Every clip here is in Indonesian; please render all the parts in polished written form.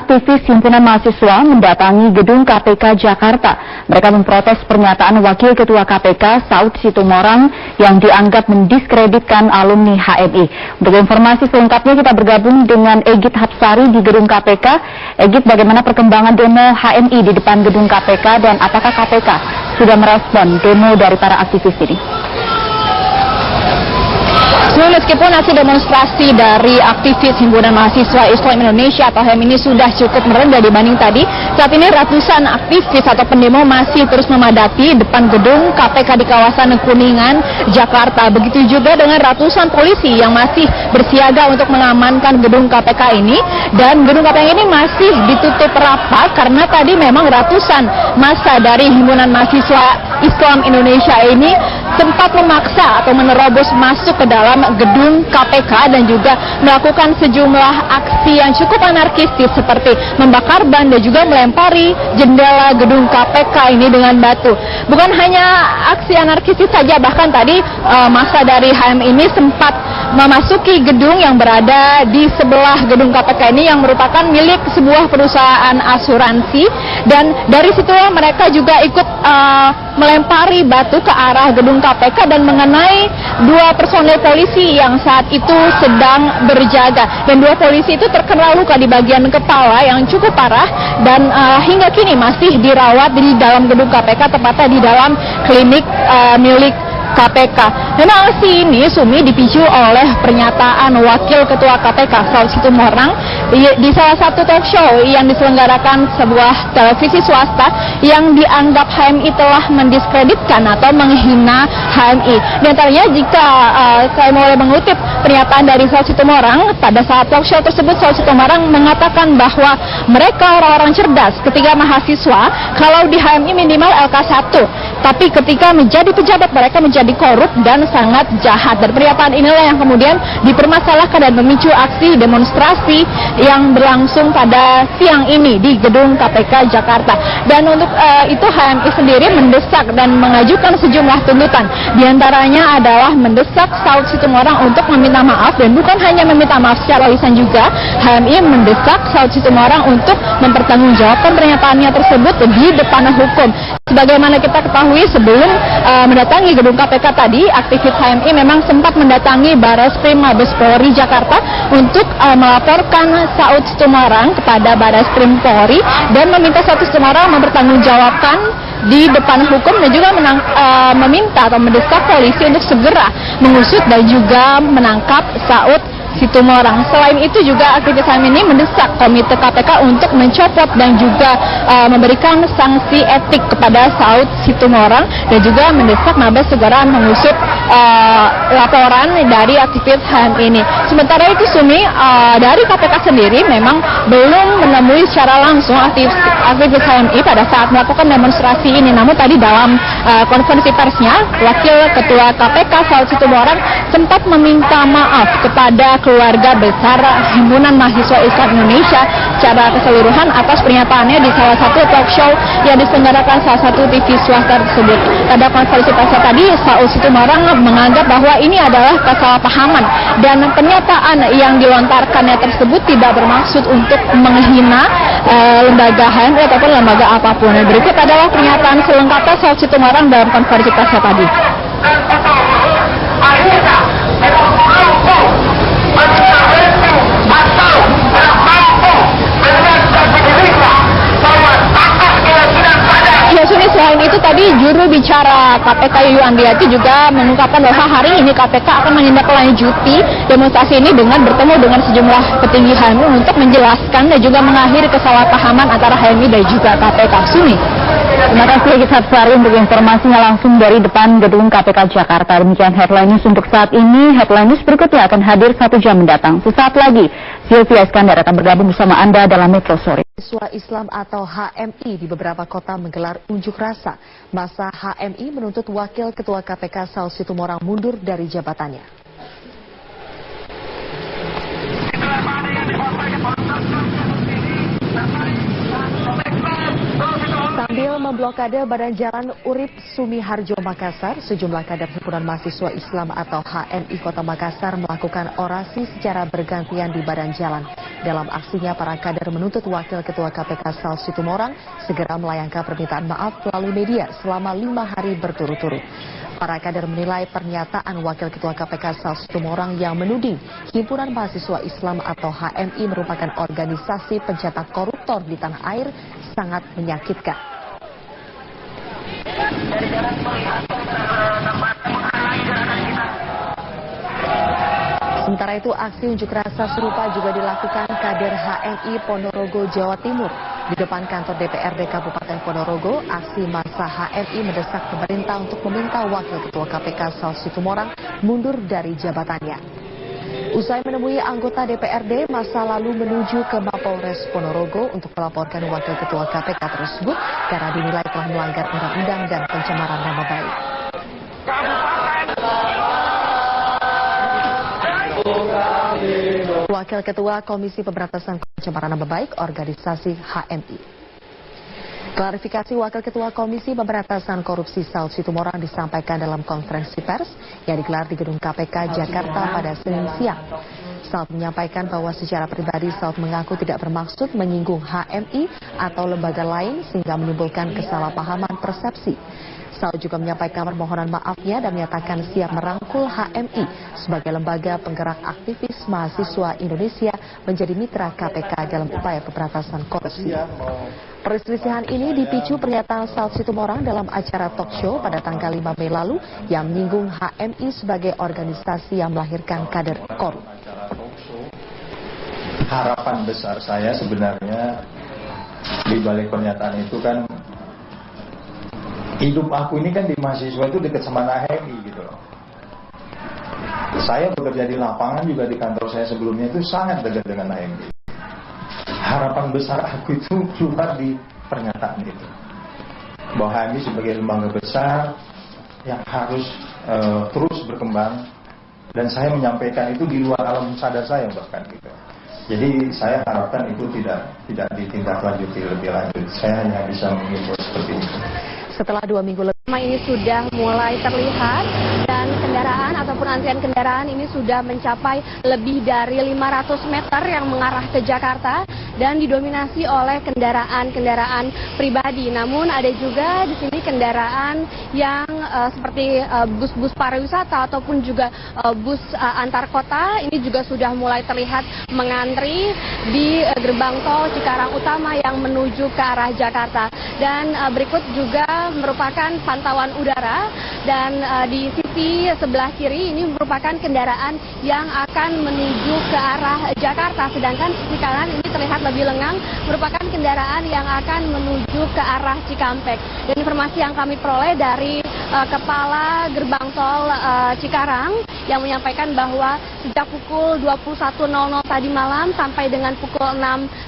aktivis Himpunan Mahasiswa mendatangi gedung KPK Jakarta. Mereka memprotes pernyataan Wakil Ketua KPK Saud Situmorang yang dianggap mendiskreditkan alumni HMI. Untuk informasi selengkapnya kita bergabung dengan Egit Hapsari di gedung KPK. Egit, bagaimana perkembangan demo HMI di depan gedung KPK dan apakah KPK sudah merespon demo dari para aktivis ini? Meskipun hasil demonstrasi dari aktivis Himpunan Mahasiswa Islam Indonesia atau HIM ini sudah cukup merendah dibanding tadi, saat ini ratusan aktivis atau pendemo masih terus memadati depan gedung KPK di kawasan Kuningan, Jakarta. Begitu juga dengan ratusan polisi yang masih bersiaga untuk mengamankan gedung KPK ini. Dan gedung KPK ini masih ditutup rapat karena tadi memang ratusan massa dari Himpunan Mahasiswa Islam Indonesia ini sempat memaksa atau menerobos masuk ke dalam gedung KPK dan juga melakukan sejumlah aksi yang cukup anarkistis seperti membakar ban dan juga melempari jendela gedung KPK ini dengan batu. Bukan hanya aksi anarkistis saja, bahkan tadi massa dari HM ini sempat memasuki gedung yang berada di sebelah gedung KPK ini yang merupakan milik sebuah perusahaan asuransi, dan dari situlah mereka juga ikut melempari batu ke arah gedung KPK dan mengenai dua personel polisi yang saat itu sedang berjaga, dan dua polisi itu terkena luka di bagian kepala yang cukup parah dan hingga kini masih dirawat di dalam gedung KPK, tepatnya di dalam klinik milik KPK. Memang aksi ini, Sumi, dipicu oleh pernyataan Wakil Ketua KPK Saud Situmorang di salah satu talk show yang diselenggarakan sebuah televisi swasta yang dianggap HMI telah mendiskreditkan atau menghina HMI. Di antaranya, jika saya mulai mengutip pernyataan dari Saud Situmorang, pada saat talk show tersebut Saud Situmorang mengatakan bahwa mereka orang-orang cerdas ketika mahasiswa, kalau di HMI minimal LK1, tapi ketika menjadi pejabat mereka menjadi korup dan sangat jahat. Dan pernyataan inilah yang kemudian dipermasalahkan dan memicu aksi demonstrasi yang berlangsung pada siang ini di gedung KPK Jakarta. Dan untuk itu HMI sendiri mendesak dan mengajukan sejumlah tuntutan. Di antaranya adalah mendesak Saud Situmorang untuk meminta maaf, dan bukan hanya meminta maaf secara lisan juga, HMI mendesak Saud Situmorang untuk mempertanggungjawabkan pernyataannya tersebut di depan hukum. Sebagaimana kita ketahui, sebelum mendatangi gedung KPK tadi, aktivis HMI memang sempat mendatangi Barreskrim Mabes Polri Jakarta untuk melaporkan Saud Situmorang kepada Barreskrim Polri dan meminta Saud Situmorang mempertanggungjawabkan di depan hukum, dan juga meminta atau mendesak polisi untuk segera mengusut dan juga menangkap Saud Situmorang. Selain itu juga aktivis HM ini mendesak Komite KPK untuk mencopot dan juga memberikan sanksi etik kepada Saud Situmorang, dan juga mendesak Mabes segera mengusut laporan dari aktivis HM ini. Sementara itu, Sumi, dari KPK sendiri memang belum menemui secara langsung aktivis HMI pada saat melakukan demonstrasi ini. Namun tadi dalam konferensi persnya, Wakil Ketua KPK Saud Situmorang sempat meminta maaf kepada keluarga besar Himpunan Mahasiswa Islam Indonesia secara keseluruhan atas pernyataannya di salah satu talk show yang diselenggarakan salah satu TV swasta tersebut. Pada konferensi persnya tadi, Saud Situmorang menganggap bahwa ini adalah kesalahpahaman dan pernyataan yang dilontarkannya tersebut tidak bermaksud untuk menghina lembaga HMI ataupun lembaga apapun. Berikut adalah pernyataan selengkapnya Saud Situmorang dalam konferensi persnya tadi. Selain itu tadi juru bicara KPK Yuyu Andriati juga mengungkapkan bahwa hari ini KPK akan menindaklanjuti demonstrasi ini dengan bertemu dengan sejumlah petinggi HMI untuk menjelaskan dan juga mengakhiri kesalahpahaman antara HMI dan juga KPK. Sumi. Terima kasih Egit Hapsari untuk informasinya langsung dari depan gedung KPK Jakarta. Demikian Headline News untuk saat ini. Headline News berikutnya akan hadir 1 jam mendatang. Sesaat lagi, Sylvia Iskandar akan bergabung bersama Anda dalam Metro Sore. Mahasiswa Islam atau HMI di beberapa kota menggelar unjuk rasa. Massa HMI menuntut Wakil Ketua KPK Saud Situmorang mundur dari jabatannya. Sambil memblokade badan jalan Urip Sumiharjo Makassar, sejumlah kader Himpunan Mahasiswa Islam atau HMI Kota Makassar melakukan orasi secara bergantian di badan jalan. Dalam aksinya, para kader menuntut Wakil Ketua KPK Saud Situmorang segera melayangkan permintaan maaf melalui media selama 5 hari berturut-turut. Para kader menilai pernyataan Wakil Ketua KPK Saud Situmorang yang menuding Himpunan Mahasiswa Islam atau HMI merupakan organisasi pencetak koruptor di tanah air sangat menyakitkan. Sementara itu, aksi unjuk rasa serupa juga dilakukan kader HMI Ponorogo, Jawa Timur. Di depan kantor DPRD Kabupaten Ponorogo, aksi massa HMI mendesak pemerintah untuk meminta Wakil Ketua KPK Saud Situmorang mundur dari jabatannya. Usai menemui anggota DPRD, massa lalu menuju ke Mapolres Ponorogo untuk melaporkan Wakil Ketua KPK tersebut karena dinilai telah melanggar undang-undang dan pencemaran nama baik. Wakil Ketua Komisi Pemberantasan Pencemaran Nama Baik Organisasi HMI. Klarifikasi Wakil Ketua Komisi Pemberantasan Korupsi Saud Situmorang disampaikan dalam konferensi pers yang digelar di Gedung KPK Jakarta pada Senin siang. Saud menyampaikan bahwa secara pribadi Saud mengaku tidak bermaksud menyinggung HMI atau lembaga lain sehingga menimbulkan kesalahpahaman persepsi. Saud juga menyampaikan permohonan maafnya dan menyatakan siap merangkul HMI sebagai lembaga penggerak aktivis mahasiswa Indonesia menjadi mitra KPK dalam upaya pemberantasan korupsi. Perselisihan ini dipicu pernyataan Saud Situmorang dalam acara talk show pada tanggal 5 Mei lalu yang menyinggung HMI sebagai organisasi yang melahirkan kader korup. Harapan besar saya sebenarnya di balik pernyataan itu kan, hidup aku ini kan di mahasiswa itu dekat sama HMI gitu loh. Saya bekerja di lapangan juga di kantor saya sebelumnya itu sangat dekat dengan HMI. Harapan besar aku itu keluar di pernyataan itu, bahwa HMI sebagai lembaga besar yang harus terus berkembang, dan saya menyampaikan itu di luar alam sadar saya bahkan gitu. Jadi saya harapkan itu tidak ditindaklanjuti lebih lanjut. Saya hanya bisa mengimbau seperti itu. Setelah 2 minggu lebih ini sudah mulai terlihat dan kendaraan ataupun antrian kendaraan ini sudah mencapai lebih dari 500 meter yang mengarah ke Jakarta dan didominasi oleh kendaraan-kendaraan pribadi. Namun ada juga di sini kendaraan yang seperti bus-bus pariwisata ataupun juga bus antar kota ini juga sudah mulai terlihat mengantri di gerbang tol Cikarang Utama yang menuju ke arah Jakarta. Dan berikut juga merupakan pantauan udara dan di sisi sebelah kiri ini merupakan kendaraan yang akan menuju ke arah Jakarta, sedangkan sisi kanan ini terlihat lebih lengang merupakan kendaraan yang akan menuju ke arah Cikampek. Dan informasi yang kami peroleh dari Kepala Gerbang Tol Cikarang yang menyampaikan bahwa sejak pukul 21.00 tadi malam sampai dengan pukul 6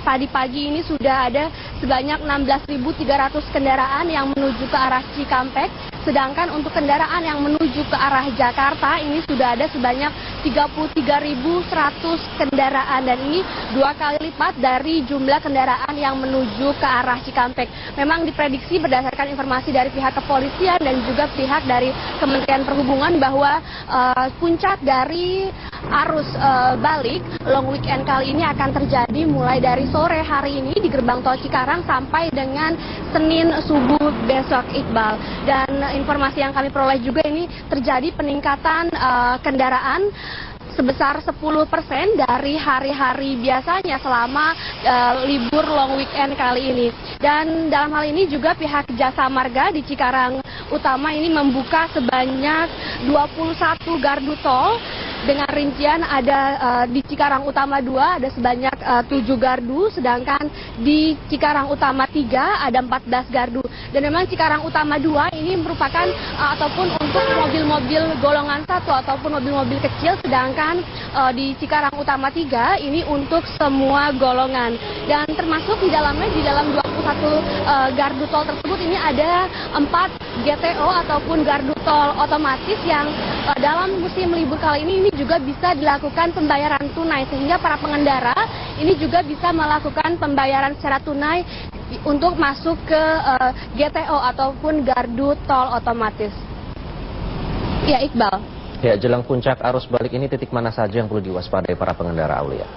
tadi pagi ini sudah ada sebanyak 16.300 kendaraan yang menuju ke arah Cikampek, sedangkan untuk kendaraan yang menuju ke arah Jakarta ini sudah ada sebanyak 33.100 kendaraan, dan ini 2 kali lipat dari jumlah kendaraan yang menuju ke arah Cikampek. Memang diprediksi berdasarkan informasi dari pihak kepolisian dan juga pihak dari Kementerian Perhubungan bahwa puncak dari arus balik long weekend kali ini akan terjadi mulai dari sore hari ini di gerbang tol Cikarang sampai dengan Senin subuh besok, Iqbal. Dan informasi yang kami peroleh juga ini terjadi peningkatan kendaraan sebesar 10% dari hari-hari biasanya selama libur long weekend kali ini. Dan dalam hal ini juga pihak Jasa Marga di Cikarang Utama ini membuka sebanyak 21 gardu tol. Dengan rincian ada di Cikarang Utama 2 ada sebanyak 7 gardu, sedangkan di Cikarang Utama 3 ada 14 gardu. Dan memang Cikarang Utama 2 ini merupakan ataupun untuk mobil-mobil golongan 1 ataupun mobil-mobil kecil, sedangkan di Cikarang Utama 3 ini untuk semua golongan. Dan termasuk di dalam 21 gardu tol tersebut ini ada 4 GTO ataupun gardu tol otomatis yang dalam musim libur kali ini juga bisa dilakukan pembayaran tunai, sehingga para pengendara ini juga bisa melakukan pembayaran secara tunai untuk masuk ke GTO ataupun gardu tol otomatis. Ya, Iqbal. Ya, jelang puncak arus balik ini titik mana saja yang perlu diwaspadai para pengendara, Aulia?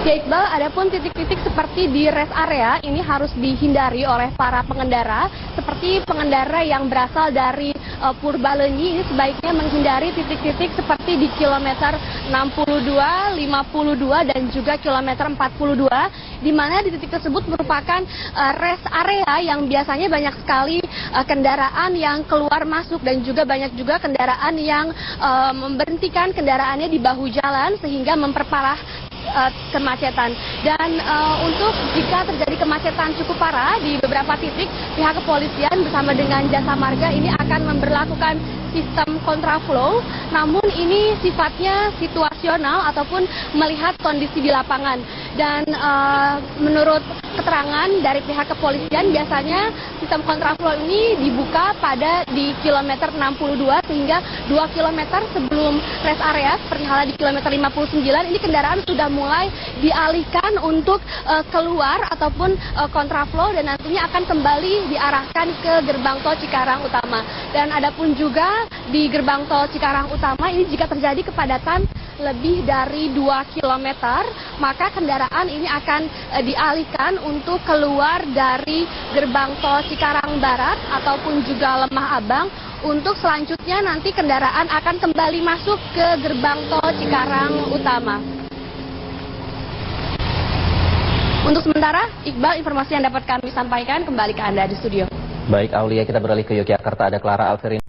Ya Iqbal, adapun titik-titik seperti di rest area ini harus dihindari oleh para pengendara, seperti pengendara yang berasal dari Purbalenyi ini sebaiknya menghindari titik-titik seperti di kilometer 62, 52 dan juga kilometer 42, di mana di titik tersebut merupakan rest area yang biasanya banyak sekali kendaraan yang keluar masuk dan juga banyak juga kendaraan yang memberhentikan kendaraannya di bahu jalan sehingga memperparah kemacetan. Dan untuk jika terjadi kemacetan cukup parah di beberapa titik, pihak kepolisian bersama dengan Jasa Marga ini akan memberlakukan sistem kontraflow, namun ini sifatnya situasional ataupun melihat kondisi di lapangan. Dan menurut keterangan dari pihak kepolisian, biasanya sistem kontraflow ini dibuka di kilometer 62 sehingga 2 kilometer sebelum rest area, seperti halnya di kilometer 59, ini kendaraan sudah mulai dialihkan untuk keluar ataupun kontraflow dan nantinya akan kembali diarahkan ke gerbang tol Cikarang Utama. Dan adapun juga di gerbang tol Cikarang Utama ini jika terjadi kepadatan lebih dari 2 km, maka kendaraan ini akan dialihkan untuk keluar dari gerbang tol Cikarang Barat ataupun juga Lemah Abang, untuk selanjutnya nanti kendaraan akan kembali masuk ke gerbang tol Cikarang Utama. Untuk sementara, Iqbal, informasi yang dapat kami sampaikan, kembali ke Anda di studio. Baik, Aulia, kita beralih ke Yogyakarta. Ada Clara Alverin.